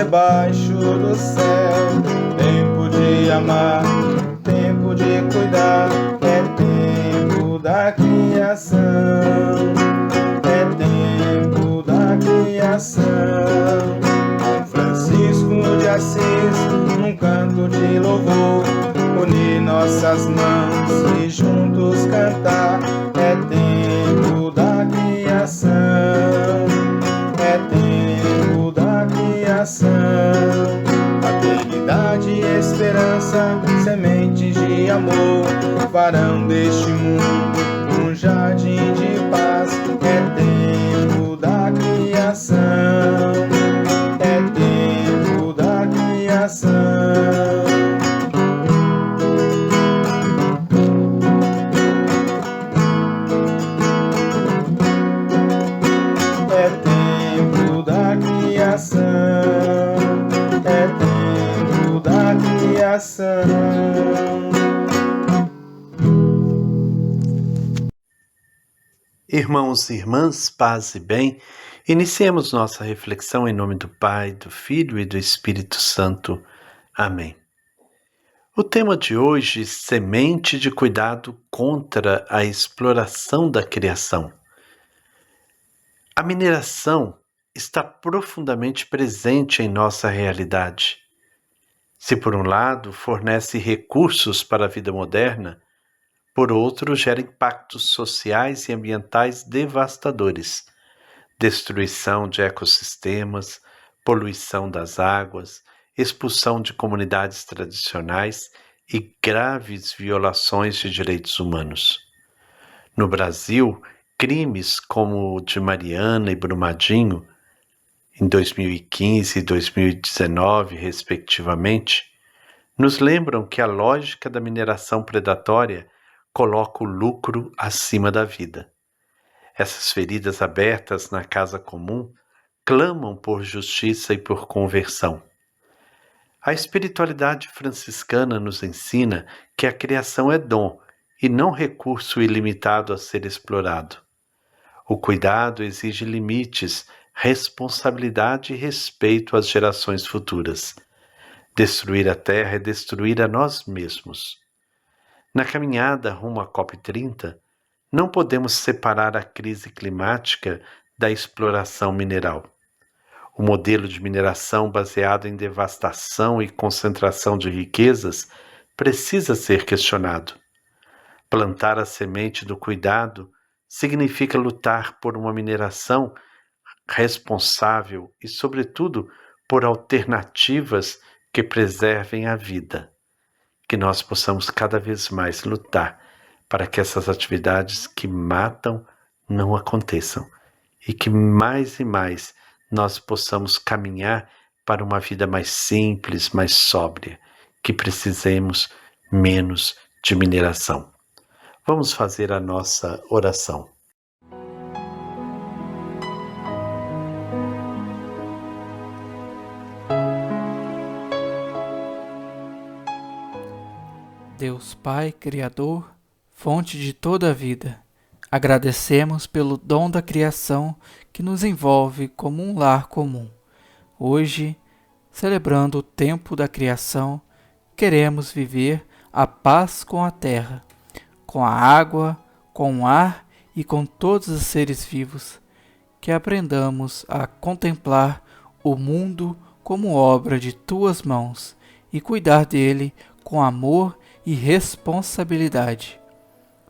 debaixo do céu. Tempo de amar, tempo de cuidar, é tempo da criação. É tempo da criação. Com Francisco de Assis, num canto de louvor, unir nossas mãos e juntos cantar. É tempo da criação. É tempo da criação. Fraternidade e esperança, sementes de amor, farão deste mundo um jardim de paz. É tempo da criação. É tempo da criação. É tempo da criação. É tempo da criação. Irmãos e irmãs, paz e bem, iniciemos nossa reflexão em nome do Pai, do Filho e do Espírito Santo. Amém. O tema de hoje, semente de cuidado contra a exploração da criação. A mineração está profundamente presente em nossa realidade. Se por um lado fornece recursos para a vida moderna, por outro gera impactos sociais e ambientais devastadores, destruição de ecossistemas, poluição das águas, expulsão de comunidades tradicionais e graves violações de direitos humanos. No Brasil, crimes como o de Mariana e Brumadinho, em 2015 e 2019, respectivamente, nos lembram que a lógica da mineração predatória coloca o lucro acima da vida. Essas feridas abertas na casa comum clamam por justiça e por conversão. A espiritualidade franciscana nos ensina que a criação é dom e não recurso ilimitado a ser explorado. O cuidado exige limites, responsabilidade e respeito às gerações futuras. Destruir a terra é destruir a nós mesmos. Na caminhada rumo à COP30, não podemos separar a crise climática da exploração mineral. O modelo de mineração baseado em devastação e concentração de riquezas precisa ser questionado. Plantar a semente do cuidado significa lutar por uma mineração responsável e, sobretudo, por alternativas que preservem a vida. Que nós possamos cada vez mais lutar para que essas atividades que matam não aconteçam e que mais e mais nós possamos caminhar para uma vida mais simples, mais sóbria, que precisemos menos de mineração. Vamos fazer a nossa oração. Deus Pai, Criador, fonte de toda a vida, agradecemos pelo dom da criação que nos envolve como um lar comum. Hoje, celebrando o tempo da criação, queremos viver a paz com a terra, com a água, com o ar e com todos os seres vivos, que aprendamos a contemplar o mundo como obra de tuas mãos e cuidar dele com amor e responsabilidade.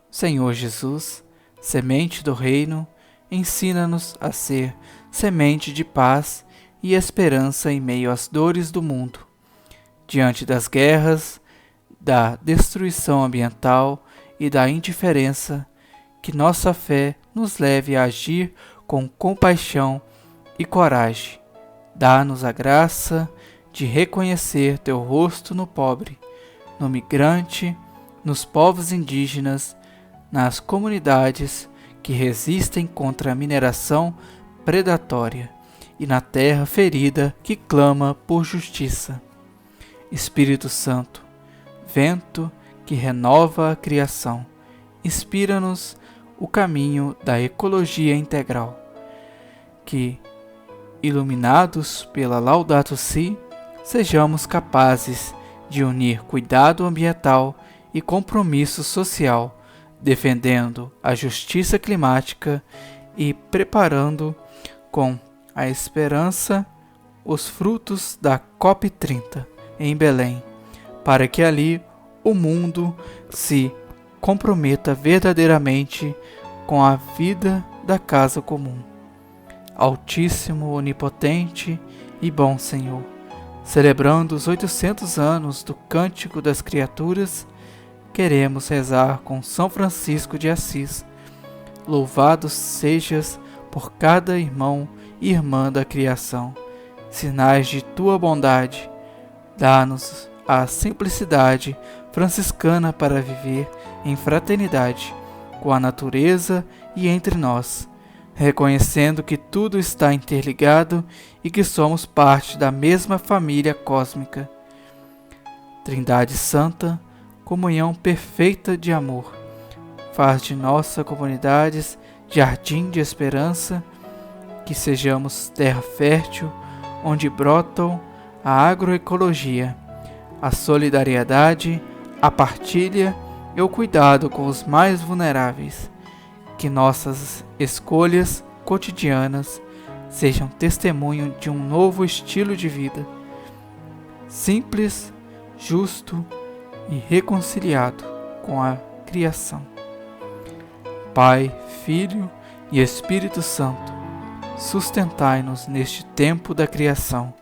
Senhor Jesus, semente do reino, ensina-nos a ser semente de paz e esperança em meio às dores do mundo. Diante das guerras, da destruição ambiental e da indiferença, que nossa fé nos leve a agir com compaixão e coragem. Dá-nos a graça de reconhecer teu rosto no pobre, no migrante, nos povos indígenas, nas comunidades que resistem contra a mineração predatória e na terra ferida que clama por justiça. Espírito Santo, vento que renova a criação, inspira-nos o caminho da ecologia integral, que iluminados pela Laudato Si, sejamos capazes de unir cuidado ambiental e compromisso social, defendendo a justiça climática e preparando com a esperança os frutos da COP30 em Belém, para que ali o mundo se comprometa verdadeiramente com a vida da casa comum. Altíssimo, onipotente e bom Senhor, celebrando os 800 anos do Cântico das Criaturas, queremos rezar com São Francisco de Assis. Louvado sejas por cada irmão e irmã da criação, sinais de tua bondade. Dá-nos a simplicidade franciscana para viver em fraternidade com a natureza e entre nós, reconhecendo que tudo está interligado e que somos parte da mesma família cósmica. Trindade Santa, comunhão perfeita de amor, faz de nossa comunidades jardim de esperança, que sejamos terra fértil onde brotam a agroecologia, a solidariedade, a partilha e o cuidado com os mais vulneráveis. Que nossas escolhas cotidianas sejam testemunho de um novo estilo de vida, simples, justo e reconciliado com a criação. Pai, Filho e Espírito Santo, sustentai-nos neste tempo da criação.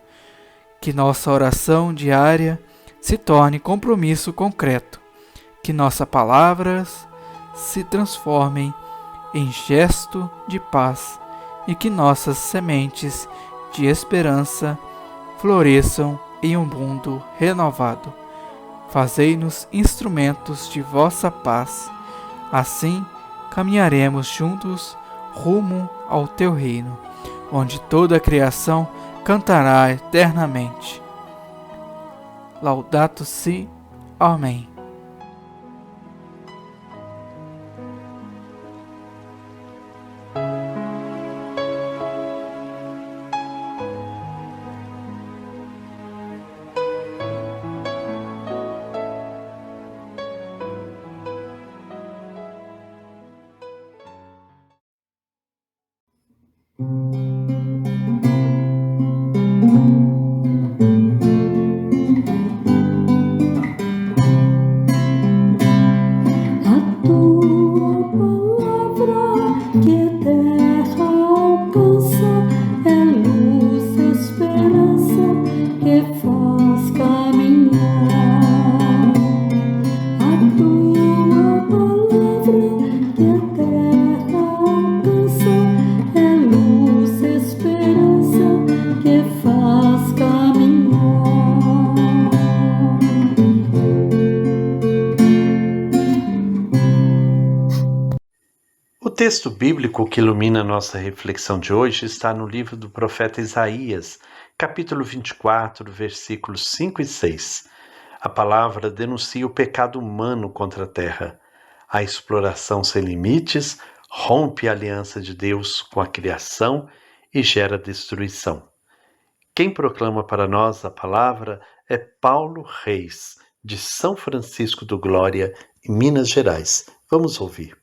Que nossa oração diária se torne compromisso concreto. Que nossas palavras se transformem em gesto de paz e que nossas sementes de esperança floresçam em um mundo renovado. Fazei-nos instrumentos de vossa paz. Assim, caminharemos juntos rumo ao teu reino, onde toda a criação cantará eternamente. Laudato Si. Amém. O texto bíblico que ilumina a nossa reflexão de hoje está no livro do profeta Isaías, capítulo 24, versículos 5 e 6. A palavra denuncia o pecado humano contra a terra. A exploração sem limites rompe a aliança de Deus com a criação e gera destruição. Quem proclama para nós a palavra é Paulo Reis, de São Francisco do Glória, em Minas Gerais. Vamos ouvir.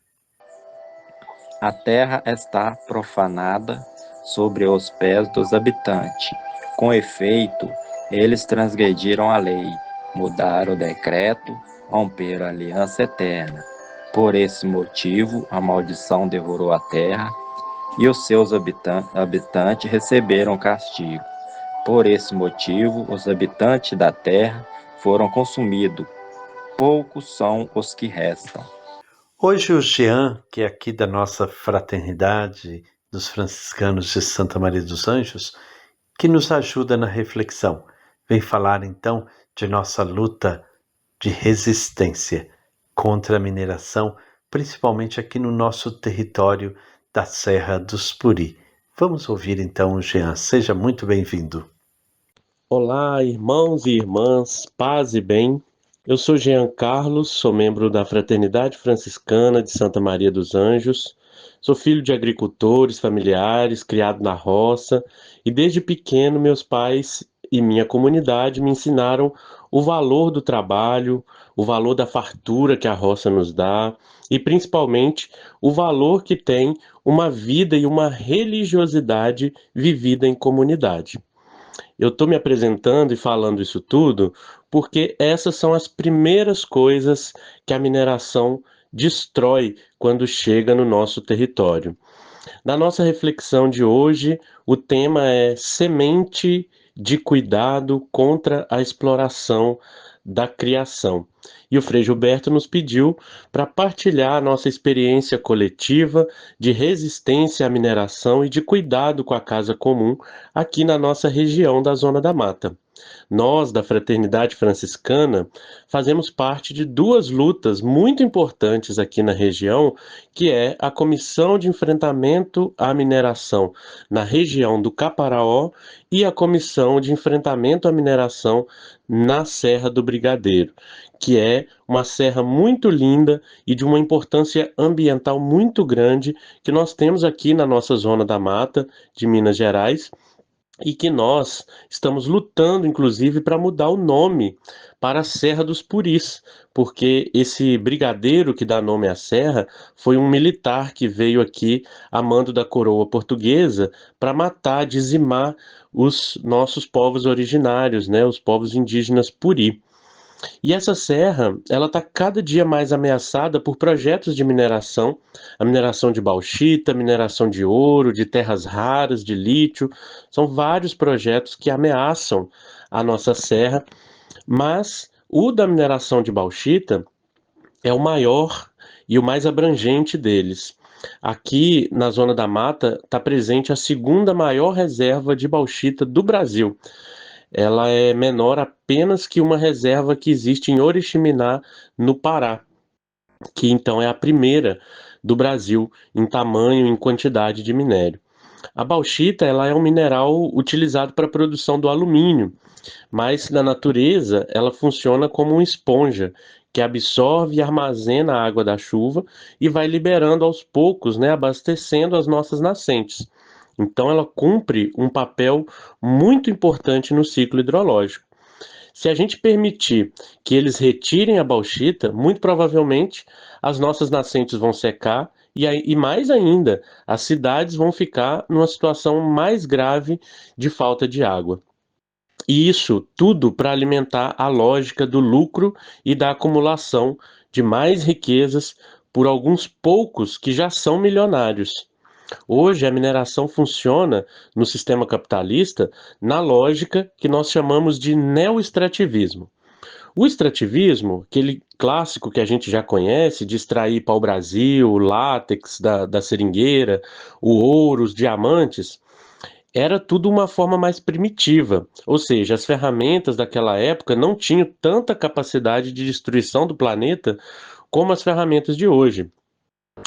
A terra está profanada sobre os pés dos habitantes. Com efeito, eles transgrediram a lei, mudaram o decreto, romperam a aliança eterna. Por esse motivo, a maldição devorou a terra e os seus habitantes receberam castigo. Por esse motivo, os habitantes da terra foram consumidos. Poucos são os que restam. Hoje o Jean, que é aqui da nossa fraternidade dos franciscanos de Santa Maria dos Anjos, que nos ajuda na reflexão, vem falar então de nossa luta de resistência contra a mineração, principalmente aqui no nosso território da Serra dos Puri. Vamos ouvir então o Jean. Seja muito bem-vindo. Olá, irmãos e irmãs, paz e bem. Eu sou Jean Carlos, sou membro da Fraternidade Franciscana de Santa Maria dos Anjos, Sou filho de agricultores, familiares, criado na roça, e desde pequeno meus pais e minha comunidade me ensinaram o valor do trabalho, o valor da fartura que a roça nos dá e principalmente o valor que tem uma vida e uma religiosidade vivida em comunidade. Eu estou me apresentando e falando isso tudo porque essas são as primeiras coisas que a mineração destrói quando chega no nosso território. Na nossa reflexão de hoje, o tema é semente de cuidado contra a exploração da criação. E o Frei Gilberto nos pediu para partilhar a nossa experiência coletiva de resistência à mineração e de cuidado com a casa comum aqui na nossa região da Zona da Mata. Nós, da Fraternidade Franciscana, fazemos parte de duas lutas muito importantes aqui na região, que é a Comissão de Enfrentamento à Mineração na região do Caparaó e a Comissão de Enfrentamento à Mineração na Serra do Brigadeiro, que é uma serra muito linda e de uma importância ambiental muito grande que nós temos aqui na nossa Zona da Mata de Minas Gerais e que nós estamos lutando, inclusive, para mudar o nome para Serra dos Puris, porque esse brigadeiro que dá nome à serra foi um militar que veio aqui a mando da coroa portuguesa para matar, dizimar os nossos povos originários, né, os povos indígenas Puri. E essa serra, ela está cada dia mais ameaçada por projetos de mineração, a mineração de bauxita, mineração de ouro, de terras raras, de lítio. São vários projetos que ameaçam a nossa serra, mas o da mineração de bauxita é o maior e o mais abrangente deles. Aqui na Zona da Mata está presente a segunda maior reserva de bauxita do Brasil. Ela é menor apenas que uma reserva que existe em Oriximiná, no Pará, que então é a primeira do Brasil em tamanho e em quantidade de minério. A bauxita, ela é um mineral utilizado para a produção do alumínio, mas na natureza ela funciona como uma esponja que absorve e armazena a água da chuva e vai liberando aos poucos, né, abastecendo as nossas nascentes. Então, ela cumpre um papel muito importante no ciclo hidrológico. Se a gente permitir que eles retirem a bauxita, muito provavelmente as nossas nascentes vão secar e mais ainda, as cidades vão ficar numa situação mais grave de falta de água. E isso tudo para alimentar a lógica do lucro e da acumulação de mais riquezas por alguns poucos que já são milionários. Hoje a mineração funciona no sistema capitalista na lógica que nós chamamos de neoextrativismo. O extrativismo, aquele clássico que a gente já conhece, de extrair pau-brasil, o látex da seringueira, o ouro, os diamantes, era tudo uma forma mais primitiva, ou seja, as ferramentas daquela época não tinham tanta capacidade de destruição do planeta como as ferramentas de hoje.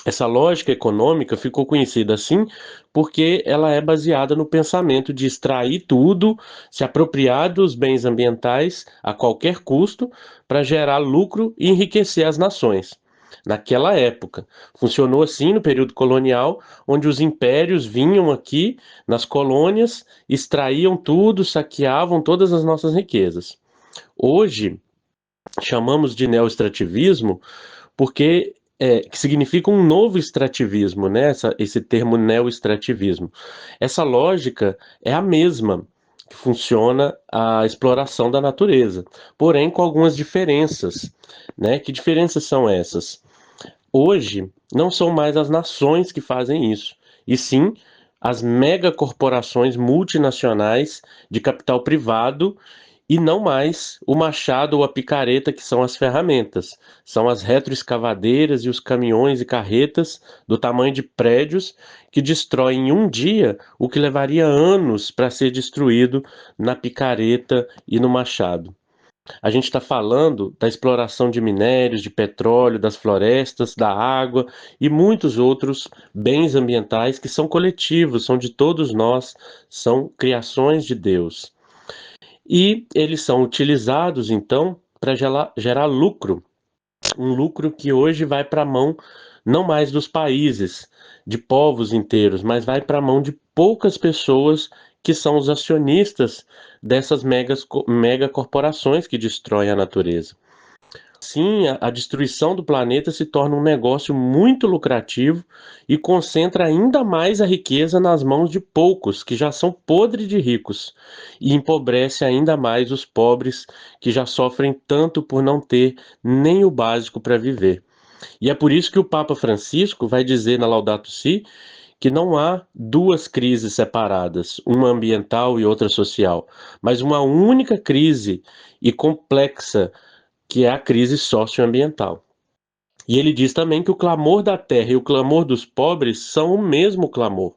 Essa lógica econômica ficou conhecida assim porque ela é baseada no pensamento de extrair tudo, se apropriar dos bens ambientais a qualquer custo para gerar lucro e enriquecer as nações. Naquela época, funcionou assim no período colonial, onde os impérios vinham aqui nas colônias, extraíam tudo, saqueavam todas as nossas riquezas. Hoje, chamamos de neoextrativismo porque que significa um novo extrativismo, né? Esse termo neoextrativismo. Essa lógica é a mesma que funciona a exploração da natureza, porém com algumas diferenças, né? Que diferenças são essas? Hoje, não são mais as nações que fazem isso, e sim as megacorporações multinacionais de capital privado e não mais o machado ou a picareta, que são as ferramentas. São as retroescavadeiras e os caminhões e carretas do tamanho de prédios que destroem em um dia o que levaria anos para ser destruído na picareta e no machado. A gente está falando da exploração de minérios, de petróleo, das florestas, da água e muitos outros bens ambientais que são coletivos, são de todos nós, são criações de Deus. E eles são utilizados, então, para gerar lucro. Um lucro que hoje vai para a mão não mais dos países, de povos inteiros, mas vai para a mão de poucas pessoas que são os acionistas dessas megacorporações que destroem a natureza. Sim, a destruição do planeta se torna um negócio muito lucrativo e concentra ainda mais a riqueza nas mãos de poucos, que já são podres de ricos, e empobrece ainda mais os pobres, que já sofrem tanto por não ter nem o básico para viver. E é por isso que o Papa Francisco vai dizer na Laudato Si que não há duas crises separadas, uma ambiental e outra social, mas uma única crise e complexa, que é a crise socioambiental. E ele diz também que o clamor da terra e o clamor dos pobres são o mesmo clamor.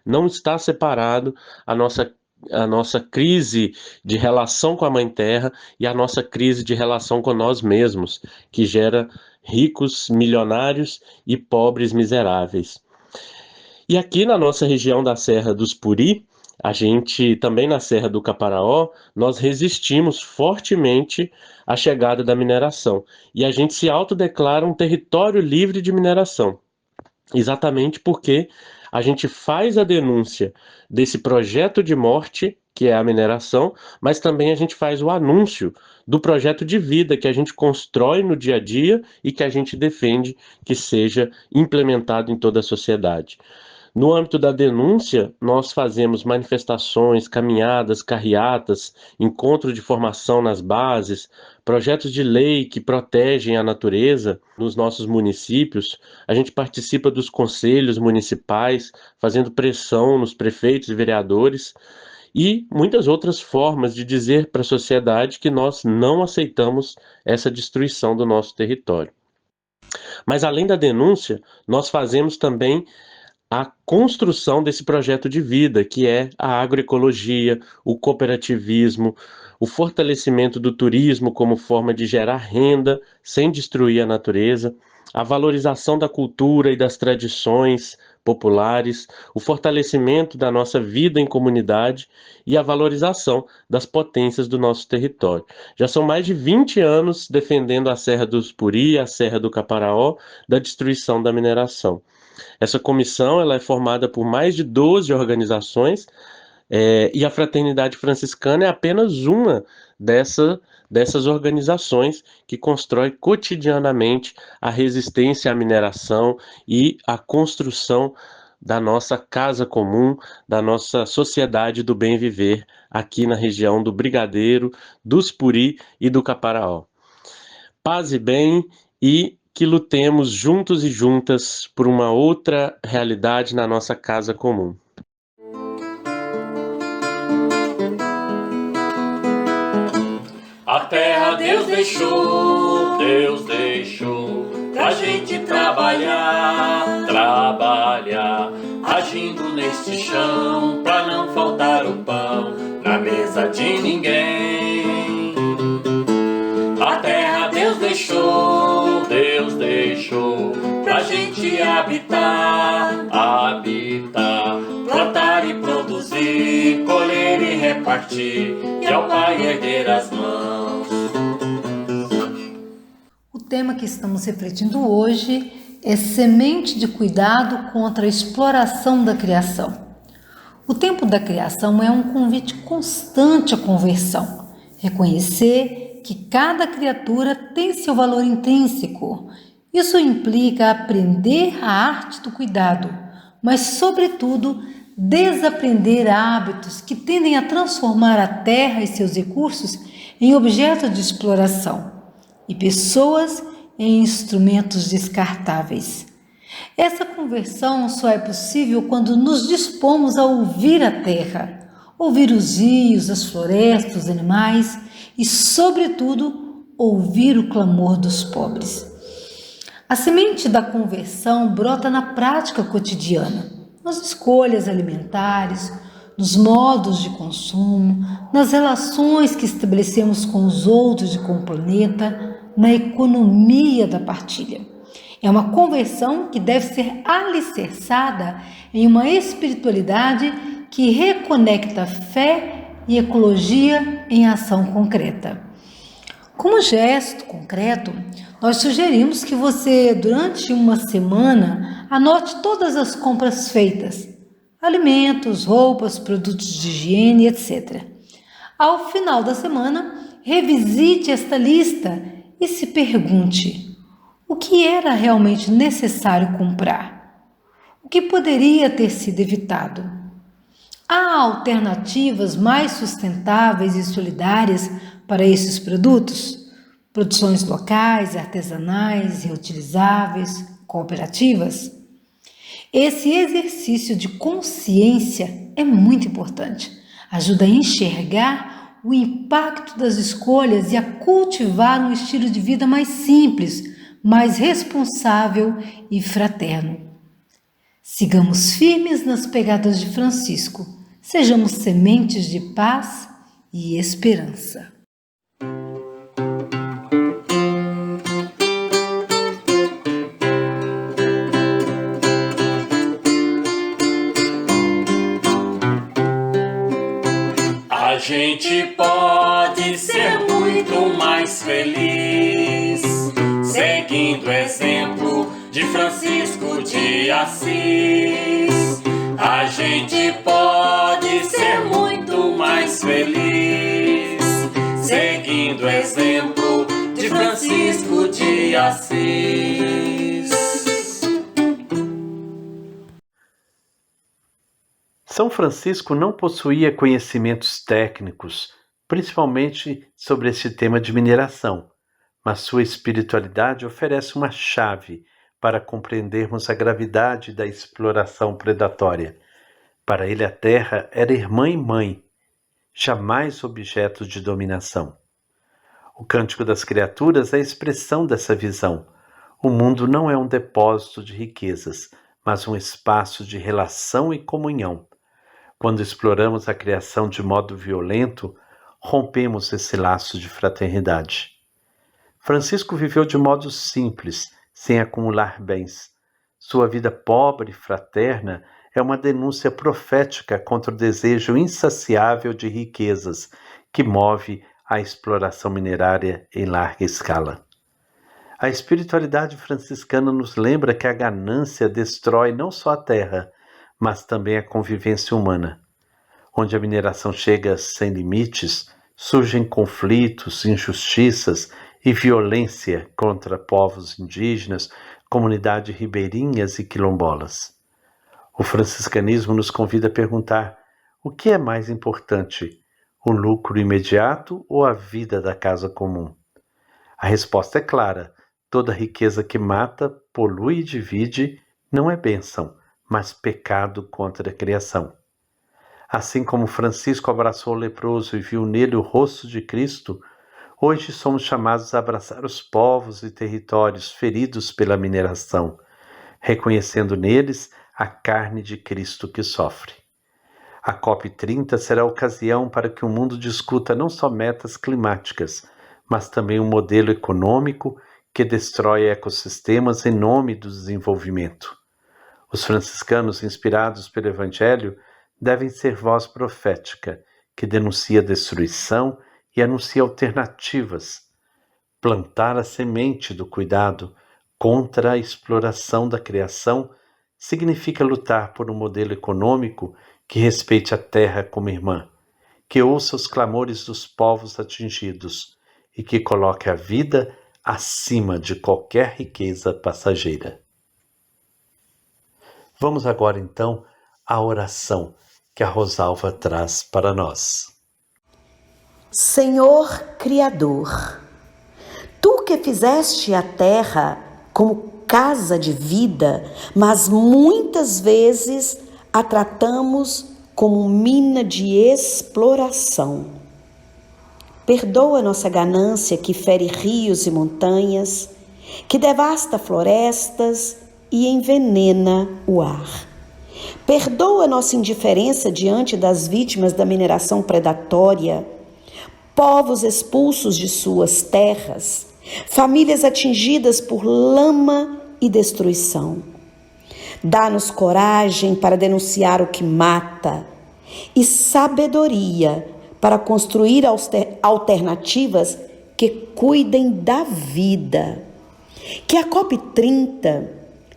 Não está separado a nossa crise de relação com a Mãe Terra e a nossa crise de relação com nós mesmos, que gera ricos milionários e pobres miseráveis. E aqui na nossa região da Serra dos Puri, a gente também na Serra do Caparaó, nós resistimos fortemente à chegada da mineração. E a gente se autodeclara um território livre de mineração. Exatamente porque a gente faz a denúncia desse projeto de morte, que é a mineração, mas também a gente faz o anúncio do projeto de vida que a gente constrói no dia a dia e que a gente defende que seja implementado em toda a sociedade. No âmbito da denúncia, nós fazemos manifestações, caminhadas, carreatas, encontro de formação nas bases, projetos de lei que protegem a natureza nos nossos municípios. A gente participa dos conselhos municipais, fazendo pressão nos prefeitos e vereadores, e muitas outras formas de dizer para a sociedade que nós não aceitamos essa destruição do nosso território. Mas além da denúncia, nós fazemos também a construção desse projeto de vida, que é a agroecologia, o cooperativismo, o fortalecimento do turismo como forma de gerar renda sem destruir a natureza, a valorização da cultura e das tradições populares, o fortalecimento da nossa vida em comunidade e a valorização das potências do nosso território. Já são mais de 20 anos defendendo a Serra dos Puri, a Serra do Caparaó, da destruição da mineração. Essa comissão ela é formada por mais de 12 organizações e a Fraternidade Franciscana é apenas uma dessas organizações que constrói cotidianamente a resistência à mineração e a construção da nossa casa comum, da nossa sociedade do bem viver aqui na região do Brigadeiro, dos Puri e do Caparaó. Paz e bem e que lutemos juntos e juntas por uma outra realidade na nossa casa comum. A terra Deus deixou pra gente trabalhar, agindo neste chão pra não faltar o pão na mesa de ninguém. A terra Deus deixou pra gente habitar, plantar e produzir, colher e repartir, e ao Pai erguer as mãos. O tema que estamos refletindo hoje é semente de cuidado contra a exploração da criação. O tempo da criação é um convite constante à conversão, reconhecer que cada criatura tem seu valor intrínseco. Isso implica aprender a arte do cuidado, mas, sobretudo, desaprender hábitos que tendem a transformar a terra e seus recursos em objeto de exploração e pessoas em instrumentos descartáveis. Essa conversão só é possível quando nos dispomos a ouvir a terra, ouvir os rios, as florestas, os animais e, sobretudo, ouvir o clamor dos pobres. A semente da conversão brota na prática cotidiana, nas escolhas alimentares, nos modos de consumo, nas relações que estabelecemos com os outros e com o planeta, na economia da partilha. É uma conversão que deve ser alicerçada em uma espiritualidade que reconecta fé e ecologia em ação concreta. Como gesto concreto, nós sugerimos que você, durante uma semana, anote todas as compras feitas: alimentos, roupas, produtos de higiene, etc. Ao final da semana, revisite esta lista e se pergunte: o que era realmente necessário comprar? O que poderia ter sido evitado? Há alternativas mais sustentáveis e solidárias para esses produtos? Produções locais, artesanais, reutilizáveis, cooperativas? Esse exercício de consciência é muito importante. Ajuda a enxergar o impacto das escolhas e a cultivar um estilo de vida mais simples, mais responsável e fraterno. Sigamos firmes nas pegadas de Francisco. Sejamos sementes de paz e esperança. A gente pode ser muito mais feliz seguindo o exemplo de Francisco de Assis. A gente pode ser muito mais feliz seguindo o exemplo de Francisco de Assis. São Francisco não possuía conhecimentos técnicos, principalmente sobre esse tema de mineração, mas sua espiritualidade oferece uma chave para compreendermos a gravidade da exploração predatória. Para ele, a terra era irmã e mãe, jamais objeto de dominação. O Cântico das Criaturas é a expressão dessa visão. O mundo não é um depósito de riquezas, mas um espaço de relação e comunhão. Quando exploramos a criação de modo violento, rompemos esse laço de fraternidade. Francisco viveu de modo simples, sem acumular bens. Sua vida pobre e fraterna é uma denúncia profética contra o desejo insaciável de riquezas que move a exploração minerária em larga escala. A espiritualidade franciscana nos lembra que a ganância destrói não só a terra, mas também a convivência humana. Onde a mineração chega sem limites, surgem conflitos, injustiças e violência contra povos indígenas, comunidades ribeirinhas e quilombolas. O franciscanismo nos convida a perguntar: o que é mais importante, o lucro imediato ou a vida da casa comum? A resposta é clara: toda riqueza que mata, polui e divide não é bênção, mas pecado contra a criação. Assim como Francisco abraçou o leproso e viu nele o rosto de Cristo, hoje somos chamados a abraçar os povos e territórios feridos pela mineração, reconhecendo neles a carne de Cristo que sofre. A COP30 será a ocasião para que o mundo discuta não só metas climáticas, mas também um modelo econômico que destrói ecossistemas em nome do desenvolvimento. Os franciscanos, inspirados pelo Evangelho, devem ser voz profética, que denuncia a destruição e anuncia alternativas. Plantar a semente do cuidado contra a exploração da criação significa lutar por um modelo econômico que respeite a terra como irmã, que ouça os clamores dos povos atingidos e que coloque a vida acima de qualquer riqueza passageira. Vamos agora, então, à oração que a Rosalva traz para nós. Senhor Criador, Tu que fizeste a terra como casa de vida, mas muitas vezes a tratamos como mina de exploração. Perdoa nossa ganância que fere rios e montanhas, que devasta florestas e envenena o ar. Perdoa nossa indiferença diante das vítimas da mineração predatória, povos expulsos de suas terras, famílias atingidas por lama e destruição. Dá-nos coragem para denunciar o que mata e sabedoria para construir alternativas que cuidem da vida. Que a COP30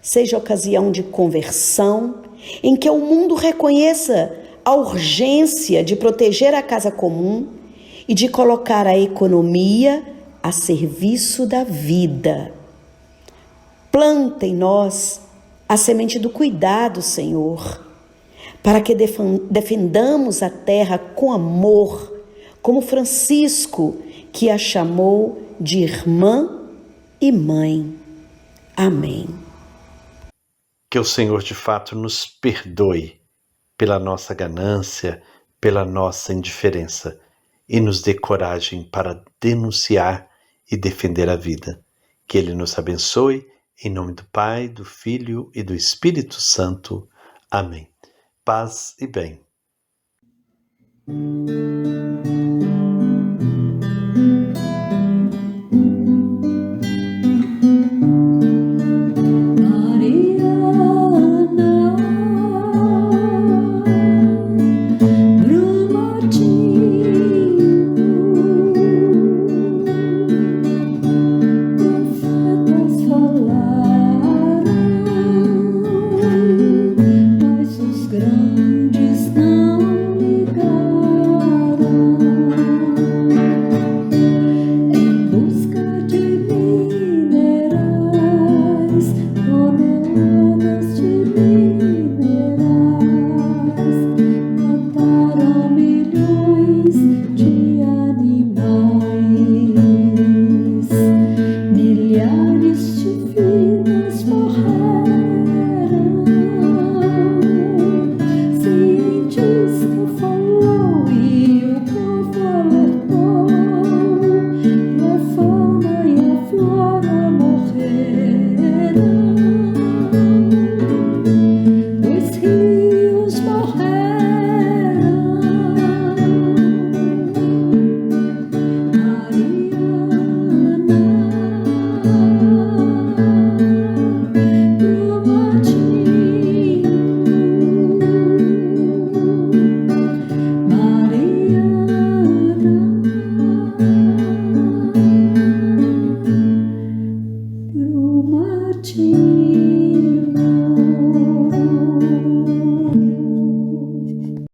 seja ocasião de conversão, em que o mundo reconheça a urgência de proteger a casa comum e de colocar a economia a serviço da vida. Planta em nós a semente do cuidado, Senhor, para que defendamos a terra com amor, como Francisco, que a chamou de irmã e mãe. Amém. Que o Senhor de fato nos perdoe pela nossa ganância, pela nossa indiferença e nos dê coragem para denunciar e defender a vida. Que Ele nos abençoe, em nome do Pai, do Filho e do Espírito Santo. Amém. Paz e bem.